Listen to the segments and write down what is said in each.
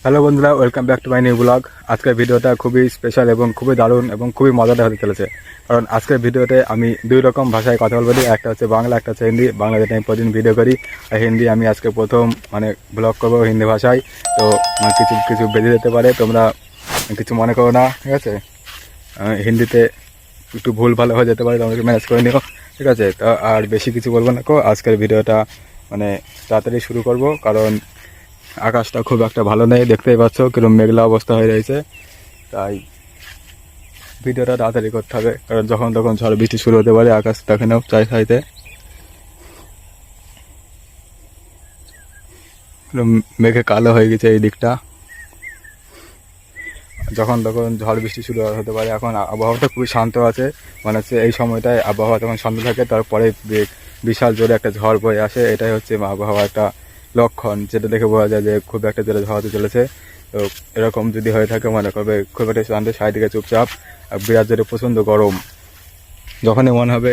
Hello বন্ধুরা, welcome back to my new blog. আজকের ভিডিওটা খুবই স্পেশাল এবং খুবই দারুণ এবং খুবই মজাদার হতে চলেছে। কারণ আজকের ভিডিওতে আমি দুই রকম ভাষায় কথা বলবো। একটা হচ্ছে বাংলা, একটা হচ্ছে হিন্দি। বাংলাতে আমি প্রতিদিন ভিডিও করি, আর হিন্দি আমি আজকে প্রথম ব্লগ করবো হিন্দি ভাষায়। তো কিছু কিছু বেঁধে যেতে পারে, তোমরা কিছু মনে করো না, ঠিক আছে? হিন্দিতে একটু ভুল ভালো হয়ে যেতে পারে, তোমরা ম্যানেজ করে নিও, ঠিক আছে? তো আর বেশি কিছু বলবো না কো, আজকের ভিডিওটা তাড়াতাড়ি শুরু করব। কারণ আকাশটা খুব একটা ভালো নেই, দেখতেই পাচ্ছ কিরকম মেঘলা অবস্থা হয়ে রয়েছে। তাই ভিডিওটা তাড়াতাড়ি করতে হবে, কারণ যখন তখন ঝড় বৃষ্টি শুরু হতে পারে। আকাশ দেখে নাও চাই সাইতে মেঘে কালো হয়ে গেছে এই দিকটা। যখন তখন ঝড় বৃষ্টি শুরু হতে পারে। এখন আবহাওয়াটা খুবই শান্ত আছে, হচ্ছে এই সময়টায় আবহাওয়া যখন শান্ত থাকে তারপরে বিশাল জোরে একটা ঝড় বয়ে আসে। এটাই হচ্ছে আবহাওয়া একটা লক্ষণ, যেটা দেখে বোঝা যায় যে খুব একটা জোরে ঝড় হতে চলেছে। তো এরকম যদি হয়ে থাকে মনে করবে খুব একটা শান্ত, সাইডে চুপচাপ। আর বিরাট জোরে প্রচণ্ড গরম যখনই মনে হবে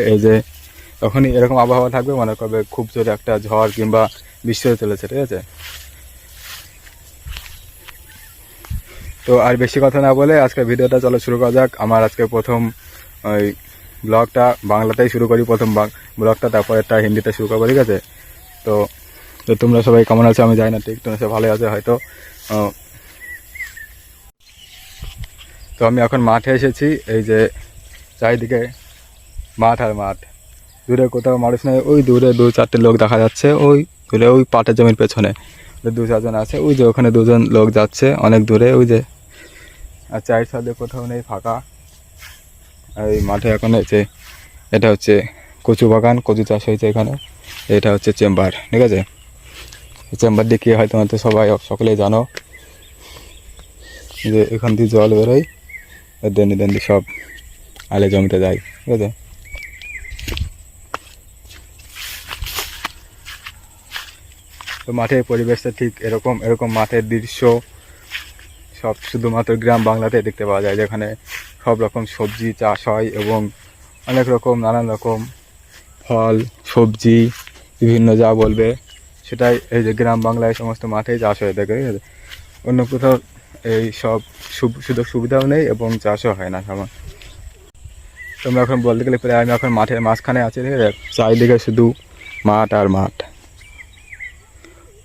তখনই এরকম আবহাওয়া থাকবে, মনে করবে খুব জোরে একটা ঝড় কিংবা বৃষ্টি হতে চলেছে, ঠিক আছে? তো আর বেশি কথা না বলে আজকে ভিডিওটা চলো শুরু করা যাক। আমার আজকে প্রথম ওই ব্লগটা বাংলাতেই শুরু করি, প্রথম ব্লগটা, তারপর একটা হিন্দিতে শুরু করবো, ঠিক আছে? তো তো তোমরা সবাই কেমন আছো আমি জানি না, ঠিক তোমরা সবাই ভালো আছো হয়তো। তো আমি এখন মাঠে এসেছি। এই যে চারিদিকে মাঠ আর মাঠ, দূরে কোথাও মানুষ নেই। ওই দূরে দু চারটে লোক দেখা যাচ্ছে, ওই দূরে ওই পাটের জমির পেছনে দু চারজন আছে। ওই যে ওখানে দুজন লোক যাচ্ছে অনেক দূরে, ওই যে। আর চার সাইডে কোথাও নেই, ফাঁকা। এই মাঠে এখন এটা হচ্ছে কচু বাগান, কচু চাষ হয়েছে এখানে। এটা হচ্ছে চেম্বার, ঠিক আছে? চেম্বার দিয়ে কী হয় তোমার তো সকলেই জানো, যে এখান দিয়ে জল বেরোয়, দেন্দি দেন্দি সব আলে জমিতে যায়, ঠিক আছে? তো মাঠের পরিবেশটা ঠিক এরকম এরকম মাঠের দৃশ্য সব শুধুমাত্র গ্রাম বাংলাতে দেখতে পাওয়া যায়, যেখানে সব রকম সবজি চাষ হয় এবং অনেক রকম নানান রকম ফল সবজি বিভিন্ন যা বলবে সেটাই এই যে গ্রাম বাংলায় সমস্ত মাঠেই চাষ হয়ে থাকে, ঠিক আছে? অন্য কোথাও এই সব সুযোগ সুবিধাও নেই এবং চাষও হয় না তেমন। তোমরা এখন বলতে গেলে প্রায় আমি এখন মাঠের মাঝখানে আছি, ঠিক আছে? চারিদিকে শুধু মাঠ আর মাঠ।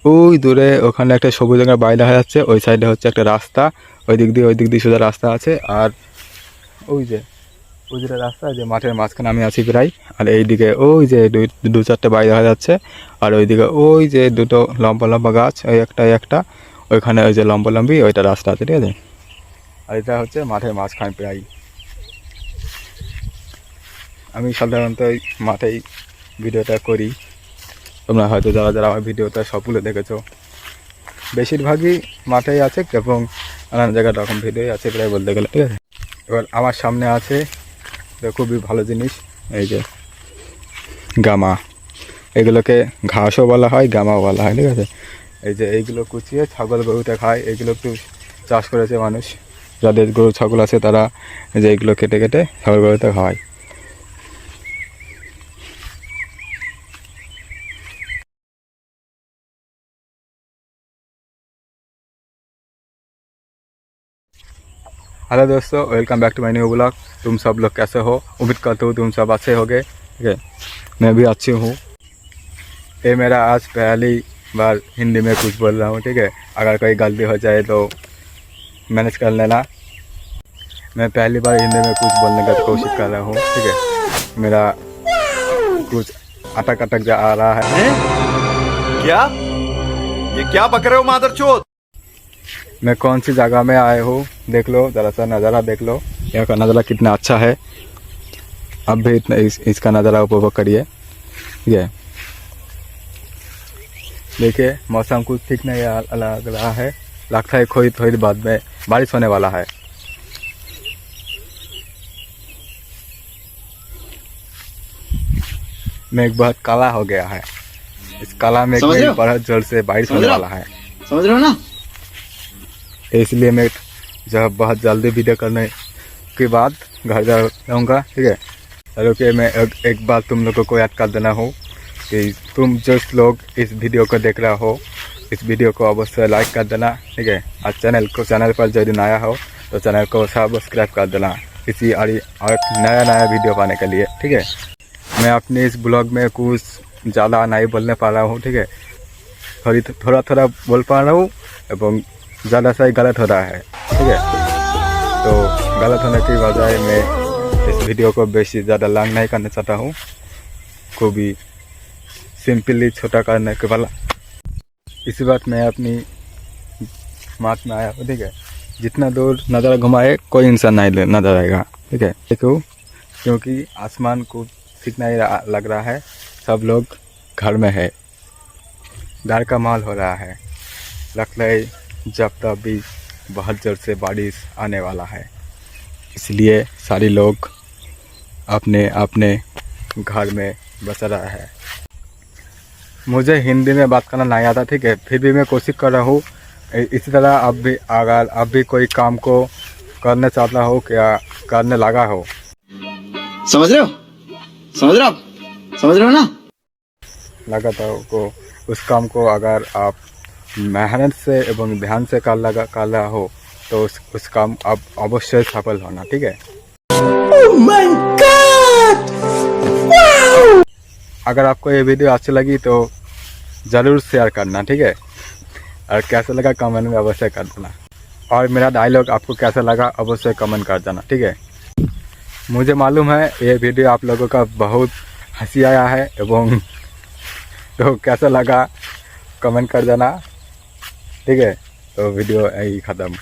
ওই দূরে ওখানে একটা সবুজ রঙের বাড়ি দেখা যাচ্ছে, ওই সাইডে হচ্ছে একটা রাস্তা, ওই দিক দিয়ে সোজা রাস্তা আছে। আর ওই যে রাস্তা, যে মাঠের মাঝখানে আমি আছি প্রায়। আর এইদিকে ওই যে দু চারটে বাড়ি দেখা যাচ্ছে। আর ওইদিকে ওই যে দুটো লম্বা লম্বা গাছ, ওই একটা ওইখানে ওই যে লম্বা লম্বি ওইটা রাস্তা আছে, ঠিক আছে? আর এটা হচ্ছে মাঠের মাঝখানে প্রায়। আমি সাধারণত ওই মাঠেই ভিডিওটা করি। তোমরা হয়তো যারা যারা আমার ভিডিওটা সবগুলো দেখেছো, বেশিরভাগই মাঠেই আছে এবং নানান জায়গায় রকম ভিডিওই আছে প্রায় বলতে গেলে, ঠিক আছে? এবার আমার সামনে আছে খুবই ভালো জিনিস, এই যে গামা। এগুলোকে ঘাসও বলা হয়, গামাও বলা হয়, ঠিক আছে? এই যে এইগুলো কুচিয়ে ছাগল গরুতে খায়। এগুলো একটু চাষ করেছে মানুষ, যাদের গরু ছাগল আছে তারা যে এইগুলো কেটে কেটে ছাগল গরুতে খাওয়ায়। हेलो दोस्तों, welcome back to my new blog. तुम सब लोग कैसे हो? उम्मीद करता हूँ तुम सब अच्छे होगे, ठीक है? मैं भी अच्छी हूँ। ये मेरा आज पहली बार हिंदी में कुछ बोल रहा हूँ, ठीक है? अगर कोई गलती हो जाए तो मैनेज कर लेना। मैं पहली बार हिंदी में कुछ बोलने की कोशिश कर रहा हूँ, ठीक है? मेरा कुछ अटक अटक जा आ रहा है। क्या ये क्या बक रहे हो मादरचोद? मैं कौन सी जगह में आया हूँ देख लो, ज़रा सा नज़ारा देख लो। यहाँ का नज़ारा कितना अच्छा है, अब भी इतना इसका नज़ारा उपभोग करिए, ठीक है? देखिए मौसम कुछ ठीक नहीं लग रहा है, लगता है थोड़ी थोड़ी बाद में बारिश होने वाला है। मेघ बहुत काला हो गया है, इस काला मेघ में बहुत जोर से बारिश होने वाला है, समझ रहे हो ना? इसलिए मैं जब बहुत जल्दी वीडियो करने के बाद घर जाऊँगा, ठीक है? चलो कि मैं एक बात तुम लोगों को याद कर देना हो कि तुम जो लोग इस वीडियो को देख रहा हो, इस वीडियो को अवश्य लाइक कर देना, ठीक है। और चैनल पर यदि नया हो तो चैनल को सब्सक्राइब कर देना इसी और नया वीडियो पाने के लिए, ठीक है। मैं अपने इस ब्लॉग में कुछ ज़्यादा नहीं बोलने पा रहा हूँ, ठीक है। थोड़ा बोल पा रहा हूँ एवं ज़्यादा सही गलत हो रहा है, ठीक है। तो गलत होने की बजाय मैं इस वीडियो को बेसी ज़्यादा लॉन्ग नहीं करना चाहता हूँ, को भी सिंपली छोटा करने के वाला। इसी बात मैं अपनी बात में आया हूँ, ठीक है। जितना दूर नज़र घुमाए कोई इंसान नहीं नजर आएगा, ठीक है। देखो क्योंकि आसमान को ठीक नहीं लग रहा है, सब लोग घर में है, घर का माहौल हो रहा है। लगता है जब तक भी बहुत जोर से बारिश आने वाला है, इसलिए सारे लोग अपने अपने घर में बस रहा है। मुझे हिंदी में बात करना नहीं आता, ठीक है, फिर भी मैं कोशिश कर रहा हूँ। इसी तरह अगर अब भी कोई काम को करने चाहता हो, क्या करने लगा हो, समझ रहे हो ना? लगाता हो को उस काम को अगर आप मेहनत से एवं ध्यान से कर रहा हो तो उस काम आप अवश्य सफल होना, ठीक है। Oh my God! Wow! अगर आपको ये वीडियो अच्छी लगी तो ज़रूर शेयर करना, ठीक है। और कैसा लगा कमेंट में अवश्य कर देना। और मेरा डायलॉग आपको कैसा लगा अवश्य कमेंट कर देना, ठीक है। मुझे मालूम है ये वीडियो आप लोगों का बहुत हंसी आया है एवं तो कैसा लगा कमेंट कर देना, ठीक है। तो वीडियो यही ख़त्म।